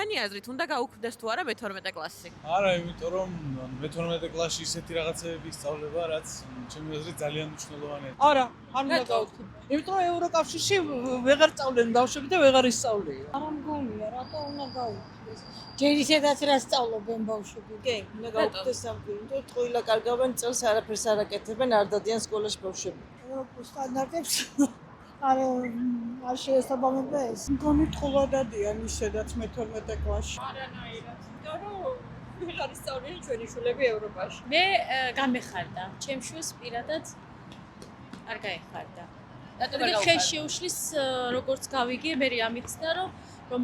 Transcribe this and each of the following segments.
თქვენი აზრით უნდა გაუქმდეს თუ არა მე-12 კლასი? არა, იმიტომ რომ მე-12 კლასში ისეთი რაღაცები სწავლება, რაც ჩემი აზრით ძალიან მნიშვნელოვანია. არა, არ უნდა გაუქმდეს. იმიტომ რომ ევროკავშირში ვეღარ სწავლენ ბავშვები და ვეღარ ისწავლიან. არა მგონია, რატო უნდა გაუქმდეს? ჯერ ისედაც რა სწავლობენ ბავშვები. კი, უნდა გაუქმდეს სამგური, იმიტომ რომ ტყუილა კარგავენ წელს არაფერს არ აკეთებენ, არ დადიან სკოლაში ბავშვები. ევროპულ სტანდარტებს არ შეესაბამება ეს. მგონი ტყუილად დადიან ისედაც მე-12 კლასში. არანაირად. იმიტომ რომ ვეღარ ისწავლიან ჩვენი შვილები ევროპაში. მე გამეხარდა. ჩემ შვილს პირადად არ გაეხარდა. რატომ რადგან ხელს შეუშლის როგორც გავიგე, მე ამიხსნა რომ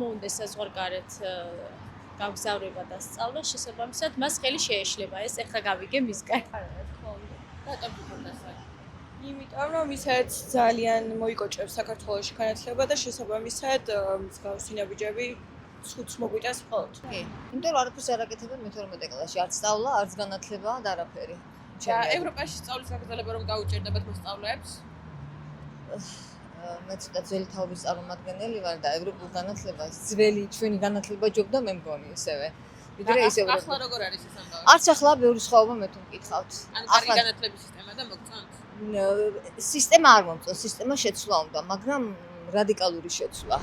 მოუნდა საზღვარგარეთ გავგზავრება და სწავლა შესაბამისად მას ხელი შეეშლება. ეს ახლა გავიგე მისგან. რატომ გქონდა საქმე? იმიტომ რომ ისაც ძალიან მოიკოჭებს საქართველოში განათლება და შესაბამისად მსგავსი ნაბიჯები ცუც მოგვიტანს მხოლოდ. კი, იმიტომ რომ არაფერს არ აკეთებენ მე-12 კლასში, არც სწავლა, არც განათლება და არაფერი. და ევროპაში სწავლის გაგრძელება რომ გაუჭირდებათ მოსწავლეებს? მე ცოტა ძველი თაობის წარმომადგენელი ვარ და ევროპულ განათლებას ძველი ჩვენი განათლება ჯობდა მე მგონი ისევე. ვიდრე ის ევროპული. ახლა როგორ არის ეს ამბავი? არც ახლა ბევრი სხვაობა მე თუ მკითხავთ. ანუ კარგი განათლების სისტემა და მოგწონთ? სისტემა არ მომწონს, სისტემა შეცვლა უნდა, მაგრამ რადიკალური შეცვლა.